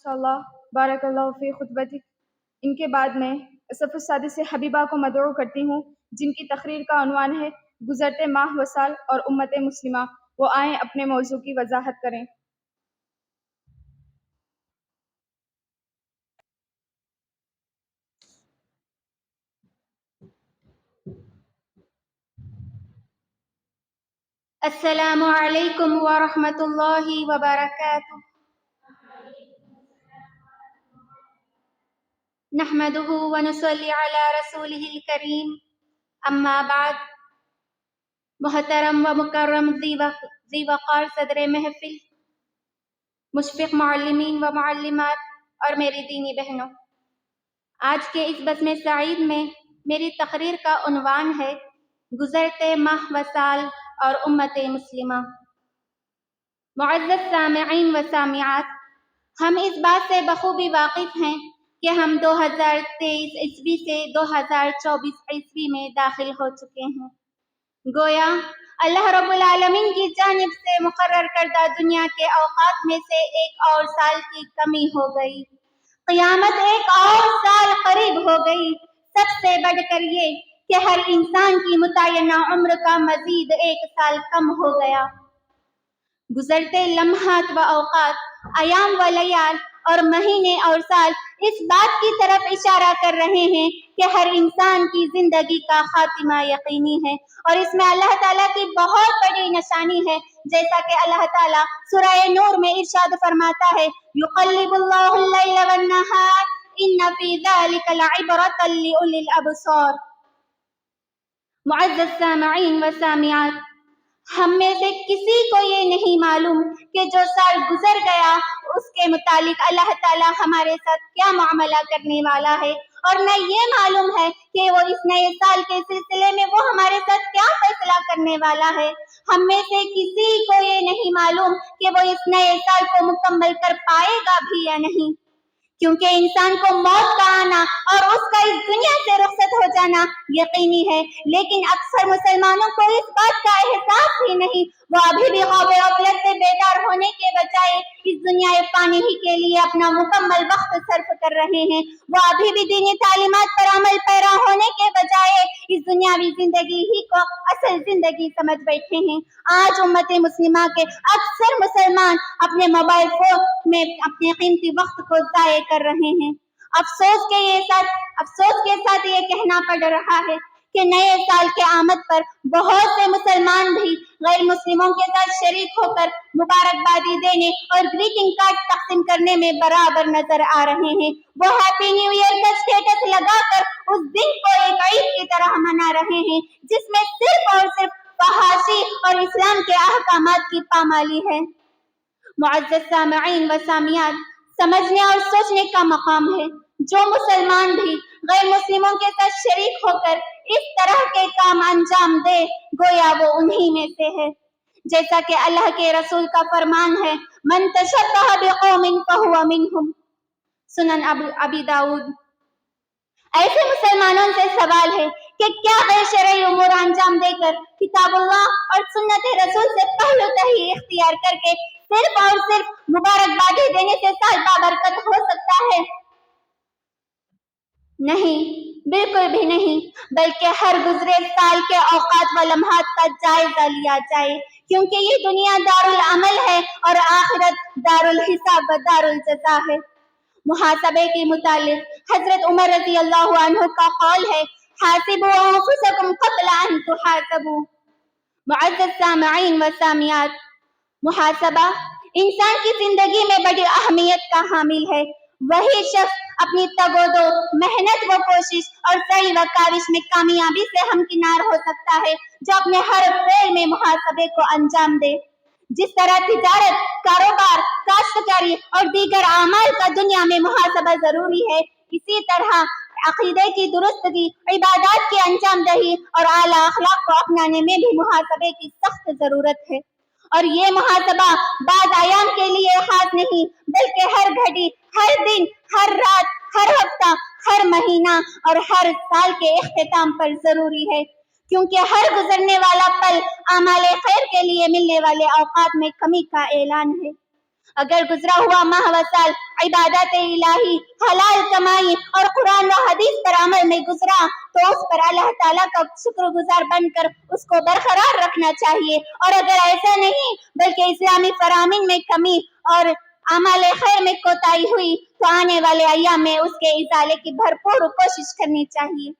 इंशाअल्लाह बारक अल्लाह फी खुतबतिक। इनके बाद मैं असफ़ सादिस हबीबा को मदऊ करती हूँ, जिनकी तकरीर का उन्वान है गुज़रते माह व साल और उम्मत मुस्लिमा। वो आएँ अपने मौजू की वजाहत करें। अस्सलामु अलैकुम व रहमतुल्लाहि व बरकातुहू। नहमदुहु व नुसल्ली अला रसूलिहिल करीम। अम्मा बाद। मुहतरम व मुकर्रम ज़ी वक़ार सदर महफिल, मुशफ़िक़ मुअल्लिमीन व मुअल्लिमात और मेरी दीनी बहनों, आज के इस बस्म सईद में मेरी तकरीर का उन्वान है गुज़रते माह व साल और उम्मत मुस्लिमा। मुअज़्ज़ज़ सामिईन व सामिआत, हम इस बात से बखूबी वाकिफ़ हैं कि हम 2023 ईस्वी से 2024 ईस्वी में दाखिल हो चुके हैं। गोया अल्लाह रब्बुल आलमीन की जानिब से मुकर्रर करदा दुनिया के औकात में से एक और साल की कमी हो गई। क़यामत एक और साल करीब हो गई। सबसे बढ़कर ये कि हर इंसान की मुतय्यना उम्र का मजीद एक साल कम हो गया। गुजरते लम्हात व औकात, अयाम व लयाल और महीने और साल इस बात की तरफ इशारा कर रहे हैं कि हर इंसान की जिंदगी का खातिमा यकीनी है, और इसमें अल्लाह ताला की बहुत बड़ी निशानी है। जैसा कि अल्लाह ताला सूरह नूर में इरशाद फरमाता है, युक़ल्लिबुल्लाहुल लैला वन नहार इन्न फी ज़ालिका लइब्रतन लिउलिल अबसार। मुअज़्ज़ज़ सामिईन व सामिआत, हम में से किसी को ये नहीं मालूम कि जो साल गुजर गया उसके मुतालिक अल्लाह ताला हमारे साथ क्या मामला करने वाला है, और न ये मालूम है कि वो इस नए साल के सिलसिले में वो हमारे साथ क्या फैसला करने वाला है। हम में से किसी को ये नहीं मालूम कि वो इस नए साल को मुकम्मल कर पाएगा भी या नहीं, क्योंकि इंसान को मौत का आना और उसका इस दुनिया से रुखसत हो जाना यकीनी है, लेकिन अक्सर मुसलमानों को इस बात का एहसास ही नहीं। वो अभी भी ख्वाब गफलत से बेदार होने के बजाय इस दुनिया फानी ही के लिए अपना मुकम्मल वक्त सर्फ कर रहे हैं। वो अभी भी दीनी तालीमात पर अमल पैरा होने के बजाय इस दुनियावी जिंदगी ही को असल जिंदगी समझ बैठे हैं। आज उम्मत मुस्लिमा के अक्सर मुसलमान अपने मोबाइल फोन में अपने कीमती वक्त को जाया कर रहे हैं। अफसोस के साथ ये कहना पड़ रहा है कि नए साल के आमद पर बहुत से मुसलमान भी गैर मुस्लिमों के साथ शरीक होकर मुबारकबादी देने और ग्रीटिंग कार्ड तकसीम करने में बराबर नजर आ रहे हैं। वो हैप्पी न्यू ईयर का स्टेटस लगाकर उस दिन को एक ईद की तरह मना रहे हैं, जिसमें सिर्फ और सिर्फ फहाशी और इस्लाम के अहकामात की पामाली है। मुअज़्ज़ज़ सामिईन व सामिआत, समझने और सोचने का मकाम है। जो मुसलमान भी गैर मुस्लिमों के साथ शरीक होकर इस तरह के काम अंजाम दे, गोया वो उन्हीं में से है। जैसा कि अल्लाह के रसूल का फरमान है, मन तशब्बह बिक़ौमिन फहुव मिनहुम, सुनन अबी दाऊद। ऐसे मुसलमानों से सवाल है कि क्या गैर शरई उमूर अंजाम देकर किताबुल्लाह और सुन्नत रसूल से पहलू तही इख्तियार करके सिर्फ और सिर्फ मुबारकबादी देने से साल बाबरकत हो सकता है? नहीं, बिल्कुल भी नहीं, बल्कि हर गुजरे साल के औकात व लम्हात का जायजा लिया जाए, क्योंकि ये दुनिया दारुल अमल है और आखिरत दारुल हिसाब व दारुल जज़ा है। मुहासबे के मुतालिक हजरत उमर रज़ी अल्लाहु अन्हु का कौल है, हासिबु अंफुसकुम क़ब्ल अन तुहासबू। मुअज़्ज़ज़ सामिईन व सामिआत, मुहासबा इंसान की जिंदगी में बड़ी अहमियत का हामिल है। वही शख्स अपनी तगोदो, मेहनत व कोशिश और सही व काविश में कामयाबी से हमकिनार हो सकता है, जो अपने हर फेल में मुहासबे को अंजाम दे। जिस तरह तिजारत, कारोबार, काश्तकारी और दीगर आमाल का दुनिया में मुहासबा जरूरी है, इसी तरह अकीदे की दुरुस्तगी, इबादत की अंजाम दही और आला अखलाक को अपनाने में भी मुहासबे की सख्त जरूरत है। और ये मुहासबा बाद आयाम के लिए खास नहीं, बल्कि हर घड़ी, हर दिन, हर रात, हर हफ्ता, हर महीना और हर साल के इख्तिताम पर जरूरी है, क्योंकि हर गुजरने वाला पल आमाले खैर के लिए मिलने वाले औकात में कमी का ऐलान है। اگر گزرا ہوا ماہ و سال عبادت الہی، حلال کمائی اور قرآن و حدیث پر عمل میں گزرا تو اس پر اللہ تعالیٰ کا شکر گزار بن کر اس کو برقرار رکھنا چاہیے، اور اگر ایسا نہیں بلکہ اسلامی فرامین میں کمی اور اعمال خیر میں کوتاہی ہوئی تو آنے والے ایام میں اس کے ازالے کی بھرپور کوشش کرنی چاہیے،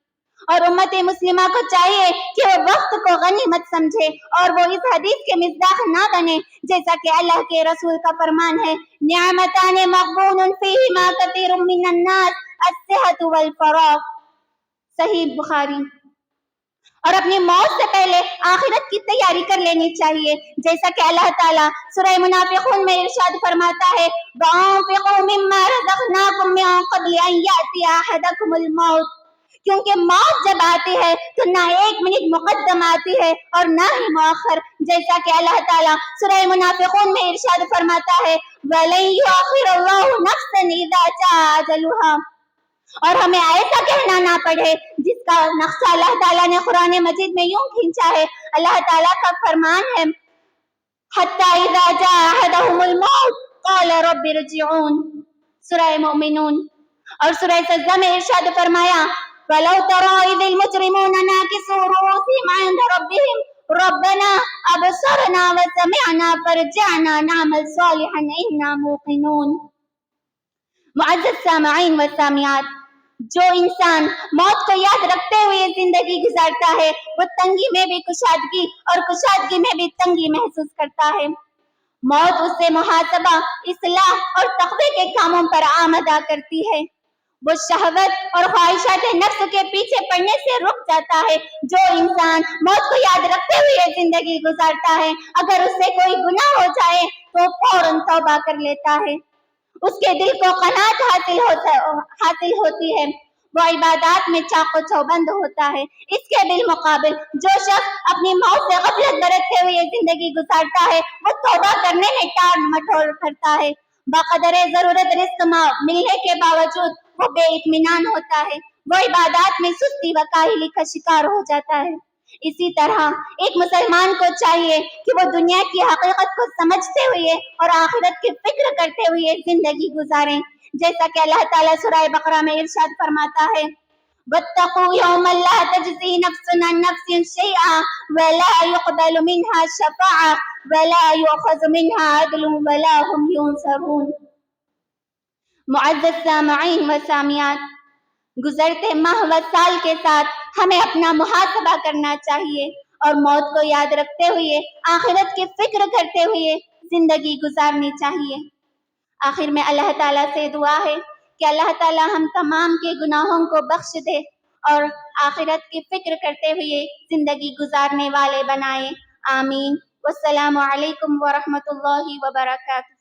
اور امت مسلمہ کو چاہیے کہ وہ وقت کو غنیمت سمجھے اور وہ اس حدیث کے مصداق نہ بنے، جیسا کہ اللہ کے رسول کا فرمان ہے، نعمتان مغبون فیہما کثیر من الناس الصحۃ والفراغ، صحیح بخاری۔ اور اپنی موت سے پہلے آخرت کی تیاری کر لینی چاہیے، جیسا کہ اللہ تعالیٰ سورہ منافقون میں ارشاد فرماتا ہے، وَأَنفِقُوا مِمَّا رَزَقْنَاكُم مِّن قَبْلِ أَن يَأْتِيَ أَحَدَكُمُ الْمَوْتُ، کیونکہ موت جب آتی ہے تو نہ ایک منٹ مقدم آتی ہے اور نہ ہی مؤخر، جیسا کہ اللہ تعالیٰ سورہ منافقون میں ارشاد فرماتا ہے، وَلَن يُؤَخِّرَ اللَّهُ نَفْسًا إِذَا جَاءَ أَجَلُهَا، اور ہمیں ایسا کہنا نہ پڑے جس کا نقشہ اللہ تعالیٰ نے قرآن مجید میں یوں کھینچا ہے۔ اللہ تعالیٰ کا فرمان ہے، حَتَّى إِذَا جَاءَ أَحَدَهُمُ الْمَوْتُ قَالَ رَبِّ ارْجِعُونِ، سورہ مومنون۔ اور سورہ سجدہ میں ارشاد فرمایا، وَلَوْ تَرَىٰ إِذِ الْمُجْرِمُونَ نَاكِسُو رُءُوسِهِمْ عِندَ رَبِّهِمْ رَبَّنَا أَبْصَرْنَا وَسَمِعْنَا فَارْجِعْنَا نَعْمَلْ صَالِحًا إِنَّا مُوقِنُونَ۔ معزز سامعین و سامعات، جو انسان موت کو یاد رکھتے ہوئے زندگی گزارتا ہے وہ تنگی میں بھی کشادگی اور کشادگی میں بھی تنگی محسوس کرتا ہے۔ موت اس سے محاسبہ، اصلاح اور تقوی کے کاموں پر آمادہ کرتی ہے۔ وہ شہوت اور خواہشات نفس کے پیچھے پڑنے سے رک جاتا ہے۔ جو انسان موت کو یاد رکھتے ہوئے زندگی گزارتا ہے، اگر اس سے کوئی گناہ ہو جائے تو فوراً توبہ کر لیتا ہے، اس کے دل کو قناعت حاصل ہوتی ہے، وہ عبادات میں چاق و چوبند ہوتا ہے۔ اس کے بالمقابل جو شخص اپنی موت سے غفلت برتتے ہوئے زندگی گزارتا ہے وہ توبہ کرنے میں ٹال مٹول کرتا ہے، بقدر ضرورت رزق ملنے کے باوجود وہ بے اطمینان ہوتا ہے، وہ عبادات میں سستی و کاہلی کا شکار ہو جاتا ہے۔ اسی طرح ایک مسلمان کو چاہیے کہ وہ دنیا کی حقیقت کو سمجھتے ہوئے اور آخرت کی فکر کرتے ہوئے زندگی گزاریں، جیسا کہ اللہ تعالیٰ سورہ بقرہ میں ارشاد فرماتا ہے، وَاتَّقُوا يَوْمًا لَا تَجْزِي نَفْسٌ عَن نَفْسٍ شَيْئًا وَلَا يُقْبَلُ مِنْهَا شَفَاعَةٌ وَلَا يُؤْخَذُ مِنْهَا عَدْلٌ وَلَا هُمْ يُنصَرُونَ۔ معزز سامعین و سامعات، گزرتے ماہ و سال کے ساتھ ہمیں اپنا محاسبہ کرنا چاہیے اور موت کو یاد رکھتے ہوئے آخرت کی فکر کرتے ہوئے زندگی گزارنی چاہیے۔ آخر میں اللہ تعالیٰ سے دعا ہے کہ اللہ تعالیٰ ہم تمام کے گناہوں کو بخش دے اور آخرت کی فکر کرتے ہوئے زندگی گزارنے والے بنائے، آمین۔ والسلام علیکم ورحمۃ اللہ وبرکاتہ۔